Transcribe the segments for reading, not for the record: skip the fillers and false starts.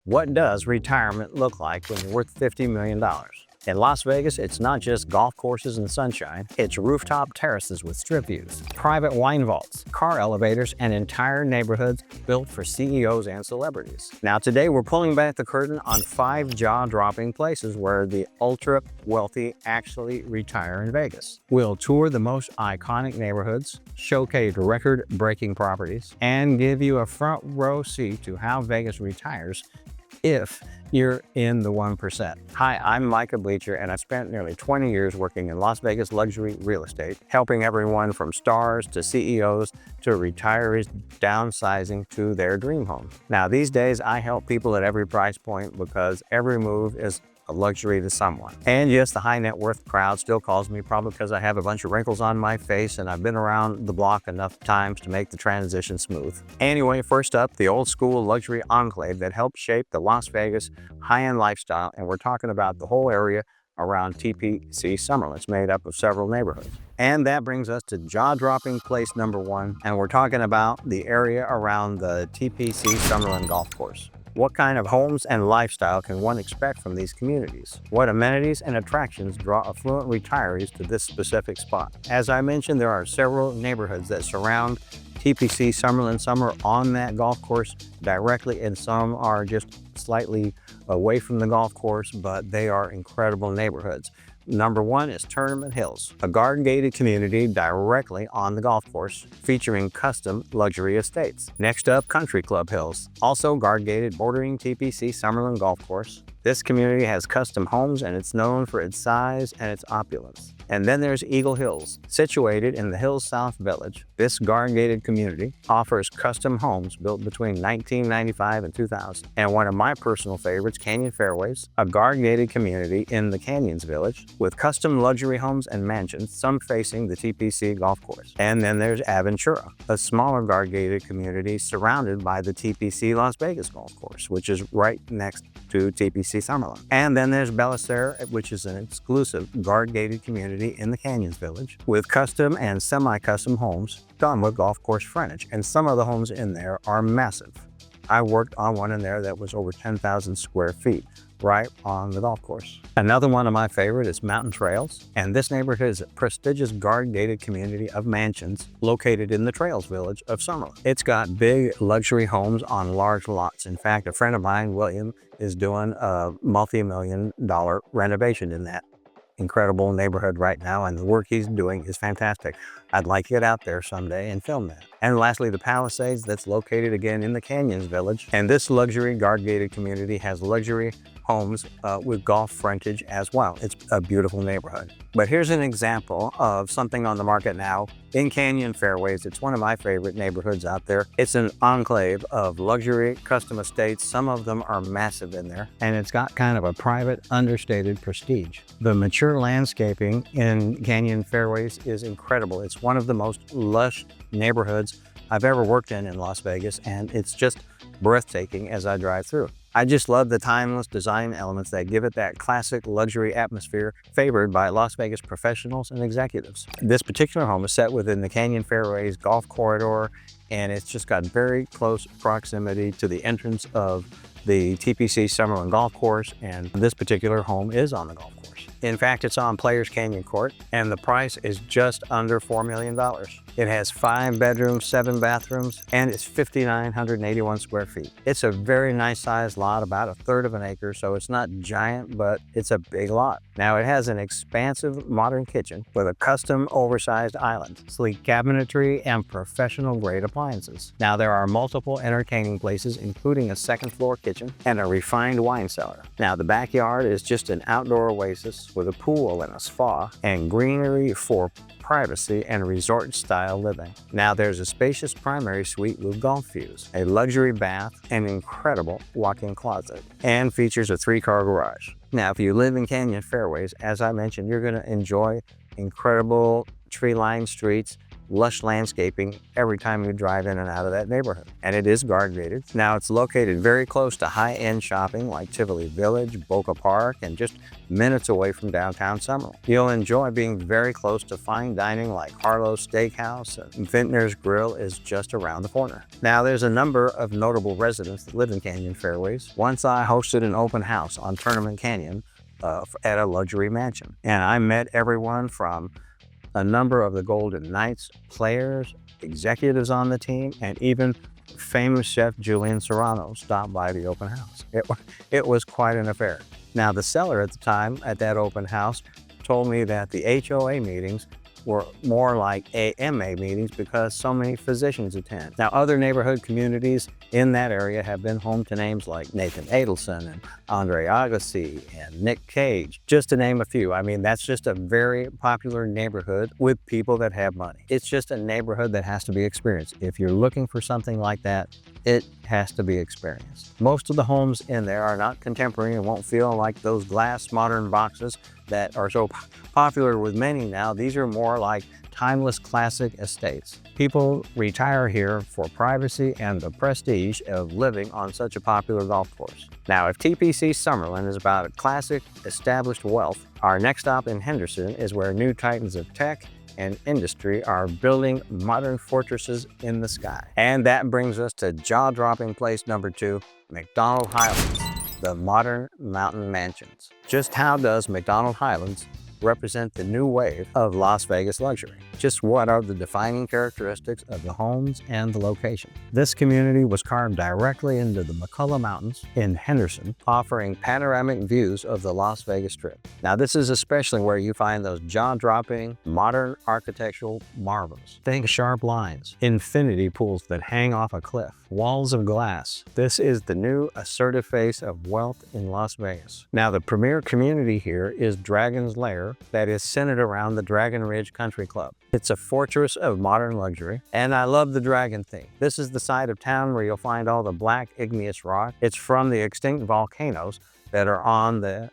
What does retirement look like when you're worth $50 million? In Las Vegas, it's not just golf courses and sunshine, it's rooftop terraces with strip views, private wine vaults, car elevators, and entire neighborhoods built for CEOs and celebrities. Now today we're pulling back the curtain on 5 jaw-dropping places where the ultra-wealthy actually retire in Vegas. We'll tour the most iconic neighborhoods, showcase record-breaking properties, and give you a front row seat to how Vegas retires if you're in the 1%. Hi, I'm Micah Bleecher, and I've spent nearly 20 years working in Las Vegas luxury real estate, helping everyone from stars to CEOs to retirees downsizing to their dream home. Now, these days, I help people at every price point because every move is a luxury to someone. And yes, the high net worth crowd still calls me, probably because I have a bunch of wrinkles on my face and I've been around the block enough times to make the transition smooth. Anyway, first up, the old school luxury enclave that helped shape the Las Vegas high-end lifestyle, and we're talking about the whole area around TPC Summerlin. It's made up of several neighborhoods. And that brings us to jaw-dropping place number 1, and we're talking about the area around the TPC Summerlin golf course. What kind of homes and lifestyle can one expect from these communities? What amenities and attractions draw affluent retirees to this specific spot? As I mentioned, there are several neighborhoods that surround TPC Summerlin. Some are on that golf course directly, and some are just slightly away from the golf course, but they are incredible neighborhoods. Number 1 is Tournament Hills, a garden-gated community directly on the golf course, featuring custom luxury estates. Next up, Country Club Hills, also garden-gated bordering TPC Summerlin golf course. This community has custom homes and it's known for its size and its opulence. And then there's Eagle Hills, situated in the Hills South Village. This garden-gated community offers custom homes built between 1995 and 2000. And one of my personal favorites, Canyon Fairways, a garden-gated community in the Canyons Village with custom luxury homes and mansions, some facing the TPC golf course. And then there's Aventura, a smaller garden-gated community surrounded by the TPC Las Vegas golf course, which is right next to TPC Summerlin. And then there's Billionaires, which is an exclusive garden-gated community in the Canyons Village with custom and semi-custom homes done with golf course frontage. And some of the homes in there are massive. I worked on one in there that was over 10,000 square feet, right on the golf course. Another one of my favorite is Mountain Trails, and this neighborhood is a prestigious garden-gated community of mansions located in the Trails Village of Summerlin. It's got big luxury homes on large lots. In fact, a friend of mine, William, is doing a multi-million-dollar renovation in that incredible neighborhood right now, and the work he's doing is fantastic. I'd like to get out there someday and film that. And lastly, the Palisades, that's located again in the Canyons Village. And this luxury garden-gated community has luxury homes with golf frontage as well. It's a beautiful neighborhood. But here's an example of something on the market now in Canyon Fairways. It's one of my favorite neighborhoods out there. It's an enclave of luxury custom estates. Some of them are massive in there, and it's got kind of a private, understated prestige. The mature landscaping in Canyon Fairways is incredible. It's one of the most lush neighborhoods I've ever worked in Las Vegas, and it's just breathtaking as I drive through. I just love the timeless design elements that give it that classic luxury atmosphere favored by Las Vegas professionals and executives. This particular home is set within the Canyon Fairways golf corridor, and it's just got very close proximity to the entrance of the TPC Summerlin golf course, and this particular home is on the golf course. In fact, it's on Players Canyon Court, and the price is just under $4 million. It has 5 bedrooms, 7 bathrooms, and it's 5,981 square feet. It's a very nice sized lot, about 1/3 of an acre, so it's not giant, but it's a big lot. Now, it has an expansive modern kitchen with a custom oversized island, sleek cabinetry, and professional grade appliances. Now, there are multiple entertaining places, including a 2nd floor kitchen and a refined wine cellar. Now, the backyard is just an outdoor oasis with a pool and a spa and greenery for privacy and resort-style living. Now, there's a spacious primary suite with golf views, a luxury bath, and incredible walk-in closet, and features a 3-car garage. Now, if you live in Canyon Fairways, as I mentioned, you're going to enjoy incredible tree-lined streets, lush landscaping every time you drive in and out of that neighborhood. And it is guard gated. Now it's located very close to high-end shopping like Tivoli Village, Boca Park, and just minutes away from downtown Summerlin. You'll enjoy being very close to fine dining like Harlow's Steakhouse, and Vintner's Grill is just around the corner. Now there's a number of notable residents that live in Canyon Fairways. Once I hosted an open house on Tournament Canyon at a luxury mansion, and I met everyone from a number of the Golden Knights players, executives on the team, and even famous chef Julian Serrano stopped by the open house. It was quite an affair. Now, the seller at the time at that open house told me that the HOA meetings were more like AMA meetings because so many physicians attend. Now, other neighborhood communities in that area have been home to names like Nathan Adelson and Andre Agassi and Nick Cage, just to name a few. I mean, that's just a very popular neighborhood with people that have money. It's just a neighborhood that has to be experienced. If you're looking for something like that, it has to be experienced. Most of the homes in there are not contemporary and won't feel like those glass modern boxes that are so popular with many now. These are more like timeless classic estates. People retire here for privacy and the prestige of living on such a popular golf course. Now, if TPC Summerlin is about a classic established wealth, our next stop in Henderson is where new titans of tech and industry are building modern fortresses in the sky. And that brings us to jaw-dropping place number 2, McDonald Highlands, the modern mountain mansions. Just how does McDonald Highlands represent the new wave of Las Vegas luxury? Just what are the defining characteristics of the homes and the location? This community was carved directly into the McCullough Mountains in Henderson, offering panoramic views of the Las Vegas Strip. Now, this is especially where you find those jaw-dropping, modern architectural marvels. Think sharp lines, infinity pools that hang off a cliff, walls of glass. This is the new assertive face of wealth in Las Vegas. Now, the premier community here is Dragon's Lair, that is centered around the Dragon Ridge Country Club. It's a fortress of modern luxury, and I love the dragon theme. This is the side of town where you'll find all the black igneous rock. It's from the extinct volcanoes that are on the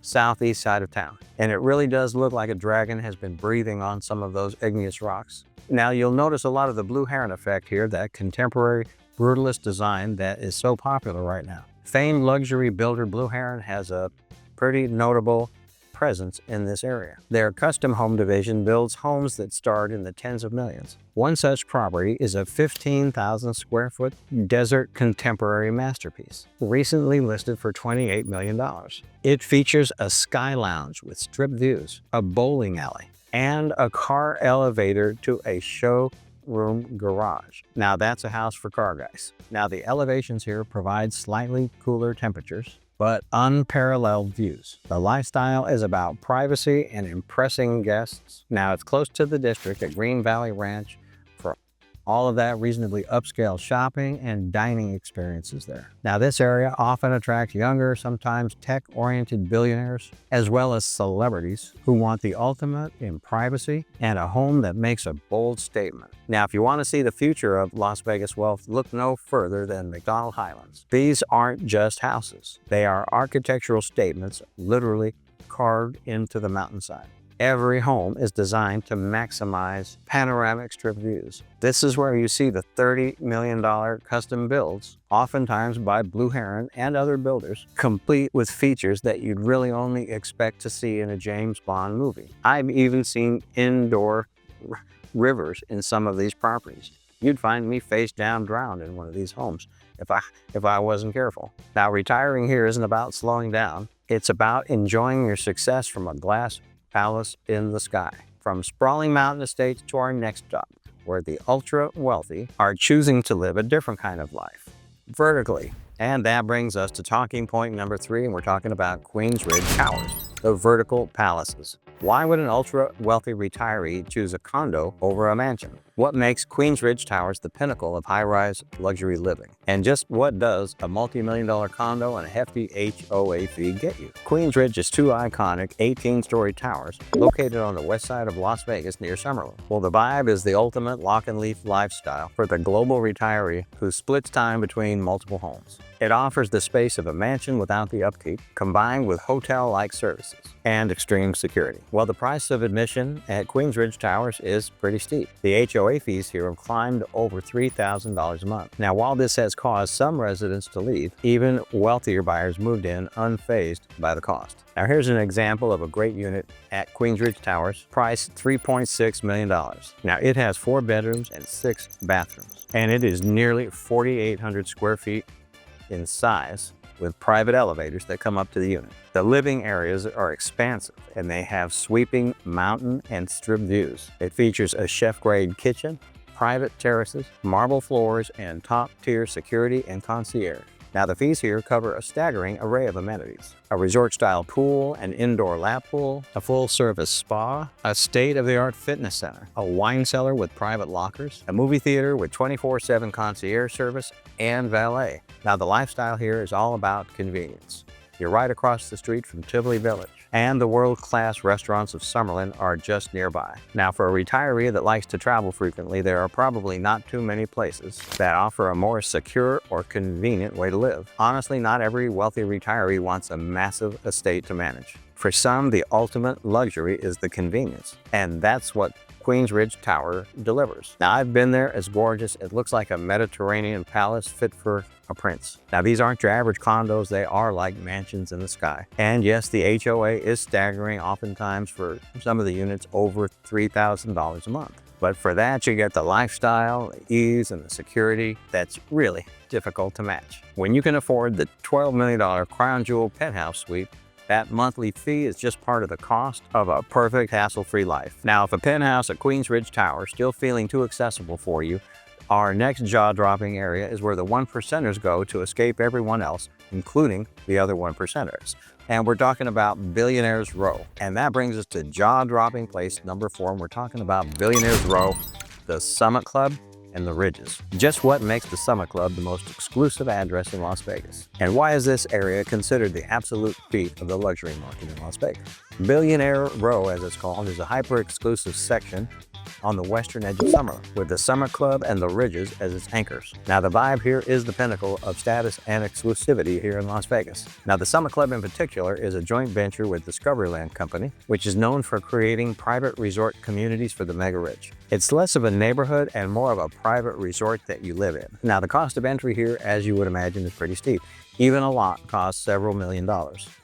southeast side of town. And it really does look like a dragon has been breathing on some of those igneous rocks. Now, you'll notice a lot of the blue heron effect here, that contemporary brutalist design that is so popular right now. Famed luxury builder Blue Heron has a pretty notable presence in this area. Their custom home division builds homes that start in the tens of millions. One such property is a 15,000 square foot desert contemporary masterpiece, recently listed for $28 million. It features a sky lounge with strip views, a bowling alley, and a car elevator to a showroom garage. Now that's a house for car guys. Now the elevations here provide slightly cooler temperatures, but unparalleled views. The lifestyle is about privacy and impressing guests. Now it's close to the district at Green Valley Ranch for all of that reasonably upscale shopping and dining experiences there. Now this area often attracts younger, sometimes tech-oriented billionaires, as well as celebrities who want the ultimate in privacy and a home that makes a bold statement. Now, if you want to see the future of Las Vegas wealth, look no further than McDonald Highlands. These aren't just houses. They are architectural statements literally carved into the mountainside. Every home is designed to maximize panoramic strip views. This is where you see the $30 million custom builds, oftentimes by Blue Heron and other builders, complete with features that you'd really only expect to see in a James Bond movie. I've even seen indoor rivers in some of these properties. You'd find me face down drowned in one of these homes if I wasn't careful. Now, retiring here isn't about slowing down. It's about enjoying your success from a glass palace in the sky. From sprawling mountain estates to our next stop, where the ultra wealthy are choosing to live a different kind of life, vertically. And that brings us to talking point number 3, and we're talking about Queens Ridge Towers, the vertical palaces. Why would an ultra-wealthy retiree choose a condo over a mansion? What makes Queens Ridge Towers the pinnacle of high-rise luxury living? And just what does a multi-million-dollar condo and a hefty HOA fee get you? Queens Ridge is 2 iconic 18-story towers located on the west side of Las Vegas near Summerlin. Well, the vibe is the ultimate lock-and-leaf lifestyle for the global retiree who splits time between multiple homes. It offers the space of a mansion without the upkeep, combined with hotel-like services and extreme security. Well, the price of admission at Queens Ridge Towers is pretty steep. The HOA fees here have climbed over $3,000 a month. Now, while this has caused some residents to leave, even wealthier buyers moved in unfazed by the cost. Now, here's an example of a great unit at Queens Ridge Towers, priced $3.6 million. Now, it has 4 bedrooms and 6 bathrooms, and it is nearly 4,800 square feet in size, with private elevators that come up to the unit. The living areas are expansive, and they have sweeping mountain and strip views. It features a chef-grade kitchen, private terraces, marble floors, and top-tier security and concierge. Now, the fees here cover a staggering array of amenities: a resort-style pool, an indoor lap pool, a full-service spa, a state-of-the-art fitness center, a wine cellar with private lockers, a movie theater with 24/7 concierge service, and valet. Now, the lifestyle here is all about convenience. You're right across the street from Tivoli Village, and the world-class restaurants of Summerlin are just nearby. Now, for a retiree that likes to travel frequently, there are probably not too many places that offer a more secure or convenient way to live. Honestly, not every wealthy retiree wants a massive estate to manage. For some, the ultimate luxury is the convenience, and that's what Queens Ridge Tower delivers. Now, I've been there. It's gorgeous. It looks like a Mediterranean palace fit for a prince. Now, these aren't your average condos. They are like mansions in the sky. And yes, the HOA is staggering, oftentimes for some of the units over $3,000 a month. But for that, you get the lifestyle, the ease, and the security that's really difficult to match. When you can afford the $12 million crown jewel penthouse suite, that monthly fee is just part of the cost of a perfect hassle-free life. Now, if a penthouse at Queens Ridge Tower is still feeling too accessible for you, our next jaw-dropping area is where the 1%ers go to escape everyone else, including the other 1%ers. And we're talking about Billionaires Row. And that brings us to jaw-dropping place number 4, and we're talking about Billionaires Row, the Summit Club, and the Ridges. Just what makes the Summit Club the most exclusive address in Las Vegas? And why is this area considered the absolute peak of the luxury market in Las Vegas? Billionaire Row, as it's called, is a hyper-exclusive section on the western edge of Summerlin, with the Summit Club and the Ridges as its anchors. Now, the vibe here is the pinnacle of status and exclusivity here in Las Vegas. Now, the Summit Club in particular is a joint venture with Discoveryland Company, which is known for creating private resort communities for the mega rich. It's less of a neighborhood and more of a private resort that you live in. Now, the cost of entry here, as you would imagine, is pretty steep. Even a lot costs several $1 million,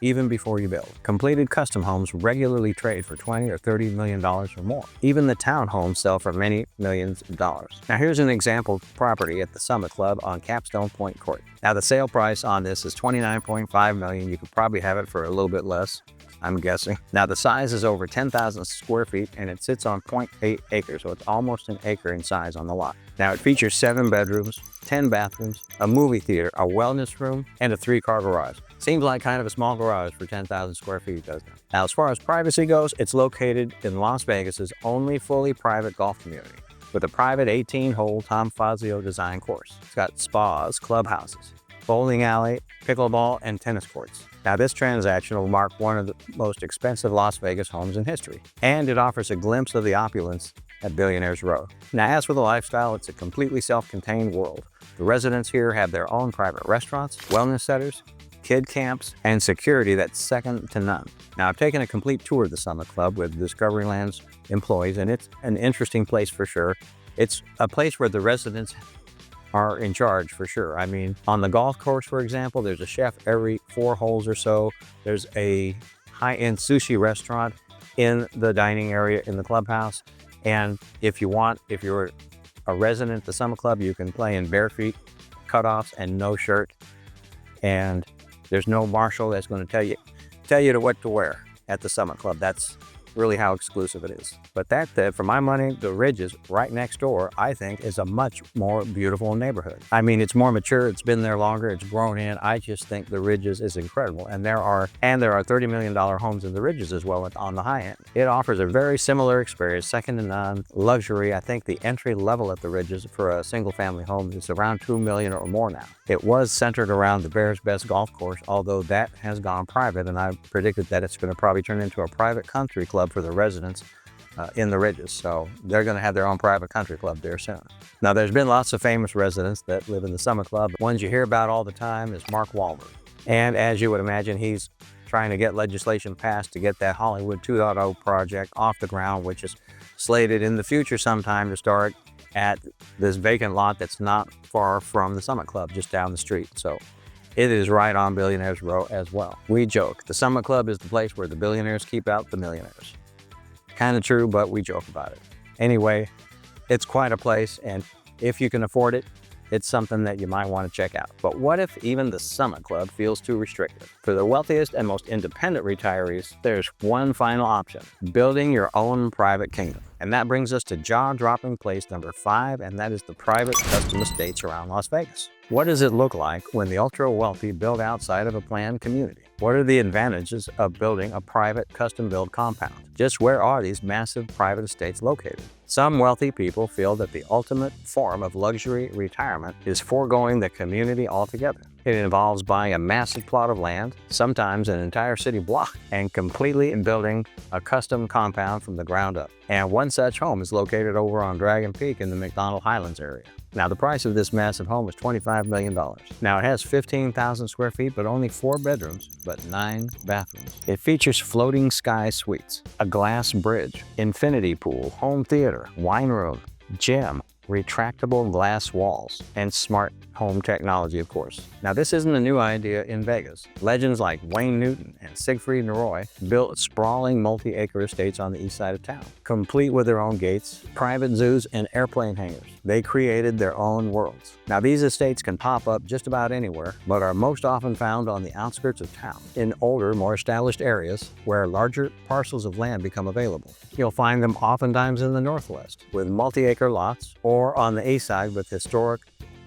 even before you build. Completed custom homes regularly trade for $20 or $30 million or more. Even the townhomes sell for many millions of dollars. Now, here's an example property at the Summit Club on Capstone Point Court. Now, the sale price on this is $29.5 million. You could probably have it for a little bit less, I'm guessing. Now, the size is over 10,000 square feet, and it sits on 0.8 acres, so it's almost an acre in size on the lot. Now, it features 7 bedrooms, 10 bathrooms, a movie theater, a wellness room, and a 3-car garage. Seems like kind of a small garage for 10,000 square feet, doesn't it? Now, as far as privacy goes, it's located in Las Vegas's only fully private golf community, with a private 18-hole Tom Fazio design course. It's got spas, clubhouses, bowling alley, pickleball, and tennis courts. Now, this transaction will mark one of the most expensive Las Vegas homes in history, and it offers a glimpse of the opulence at Billionaires Row. Now, as for the lifestyle, it's a completely self-contained world. The residents here have their own private restaurants, wellness centers, kid camps, and security that's second to none. Now, I've taken a complete tour of the Summit Club with Discoveryland's employees, and it's an interesting place for sure. It's a place where the residents are in charge for sure. I mean, on the golf course, for example, there's a chef every 4 holes or so. There's a high-end sushi restaurant in the dining area in the clubhouse. And if you're a resident at the Summit Club, you can play in bare feet, cutoffs, and no shirt. And there's no marshal that's going to tell you what to wear at the Summit Club. That's really how exclusive it is. But that, for my money, the Ridges right next door, I think, is a much more beautiful neighborhood. I mean, it's more mature, it's been there longer, it's grown in. I just think the Ridges is incredible. And there are $30 million homes in the Ridges as well on the high end. It offers a very similar experience, second to none, luxury. I think the entry level at the Ridges for a single family home is around $2 million or more now. It was centered around the Bears Best golf course, although that has gone private, and I predicted that it's going to probably turn into a private country club for the residents in the ridges. So they're going to have their own private country club there soon. Now, there's been lots of famous residents that live in the Summit Club. Ones you hear about all the time is Mark Wahlberg. And as you would imagine, he's trying to get legislation passed to get that Hollywood 2.0 project off the ground, which is slated in the future sometime to start at this vacant lot that's not far from the Summit Club, just down the street. So it is right on Billionaires Row as well. We joke, the Summit Club is the place where the billionaires keep out the millionaires. Kind of true, but we joke about it. Anyway, it's quite a place, and if you can afford it, it's something that you might want to check out. But what if even the Summit Club feels too restrictive? For the wealthiest and most independent retirees, there's one final option: building your own private kingdom. And that brings us to jaw-dropping place number 5, and that is the private custom estates around Las Vegas. What does it look like when the ultra-wealthy build outside of a planned community? What are the advantages of building a private custom-built compound? Just where are these massive private estates located? Some wealthy people feel that the ultimate form of luxury retirement is foregoing the community altogether. It involves buying a massive plot of land, sometimes an entire city block, and completely building a custom compound from the ground up. And one such home is located over on Dragon Peak in the McDonald Highlands area. Now, the price of this massive home is $25 million. Now, it has 15,000 square feet, but only 4 bedrooms, but 9 bathrooms. It features floating sky suites, a glass bridge, infinity pool, home theater, wine room, gym, retractable glass walls, and smart home technology, of course. Now, this isn't a new idea in Vegas. Legends like Wayne Newton and Siegfried and Roy built sprawling multi-acre estates on the east side of town, complete with their own gates, private zoos, and airplane hangars. They created their own worlds. Now, these estates can pop up just about anywhere, but are most often found on the outskirts of town, in older, more established areas where larger parcels of land become available. You'll find them oftentimes in the Northwest, with multi-acre lots, or on the east side with historic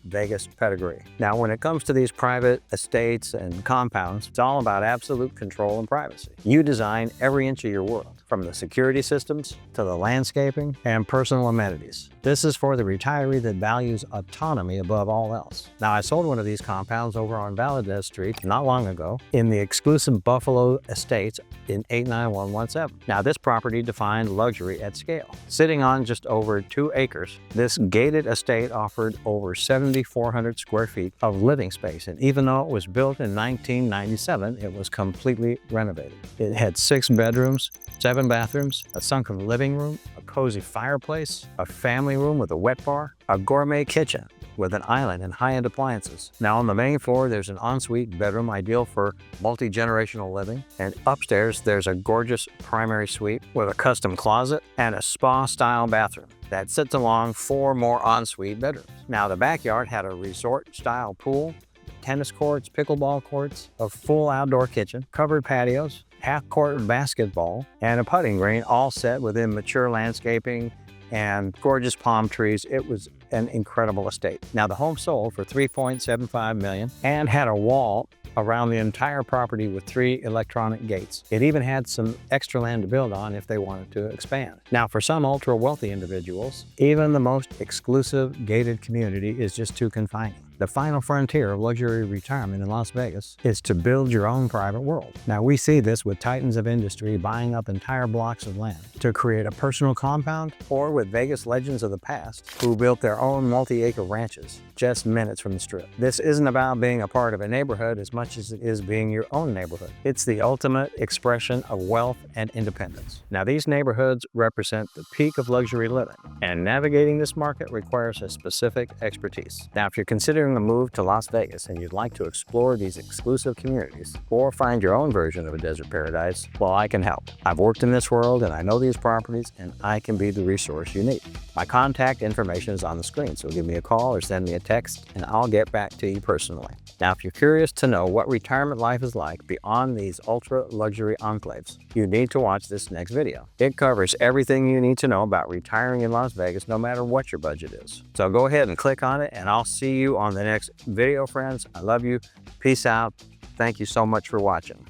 Vegas pedigree. Now, when it comes to these private estates and compounds, it's all about absolute control and privacy. You design every inch of your world, from the security systems to the landscaping and personal amenities. This is for the retiree that values autonomy above all else. Now, I sold one of these compounds over on Valdez Street not long ago in the exclusive Buffalo Estates in 89117. Now, this property defined luxury at scale. Sitting on just over 2 acres, this gated estate offered over 7,400 square feet of living space, and even though it was built in 1997, it was completely renovated. It had 6 bedrooms, 7 bathrooms, a sunken living room, a cozy fireplace, a family room with a wet bar, a gourmet kitchen with an island and high-end appliances. Now, on the main floor, there's an ensuite bedroom ideal for multi-generational living, and upstairs there's a gorgeous primary suite with a custom closet and a spa-style bathroom that sits along 4 more ensuite bedrooms. Now, the backyard had a resort-style pool, tennis courts, pickleball courts, a full outdoor kitchen, covered patios, half-court basketball, and a putting green, all set within mature landscaping and gorgeous palm trees. It was an incredible estate. Now, the home sold for $3.75 million and had a wall around the entire property with 3 electronic gates. It even had some extra land to build on if they wanted to expand. Now, for some ultra-wealthy individuals, even the most exclusive gated community is just too confining. The final frontier of luxury retirement in Las Vegas is to build your own private world. Now, we see this with titans of industry buying up entire blocks of land to create a personal compound, or with Vegas legends of the past who built their own multi-acre ranches just minutes from the Strip. This isn't about being a part of a neighborhood as much as it is being your own neighborhood. It's the ultimate expression of wealth and independence. Now, these neighborhoods represent the peak of luxury living, and navigating this market requires a specific expertise. Now, if you're considering a move to Las Vegas and you'd like to explore these exclusive communities or find your own version of a desert paradise, well, I can help. I've worked in this world and I know these properties, and I can be the resource you need. My contact information is on the screen, so give me a call or send me a text and I'll get back to you personally. Now, if you're curious to know what retirement life is like beyond these ultra luxury enclaves, you need to watch this next video. It covers everything you need to know about retiring in Las Vegas, no matter what your budget is. So go ahead and click on it, and I'll see you on the next video, friends. I love you. Peace out. Thank you so much for watching.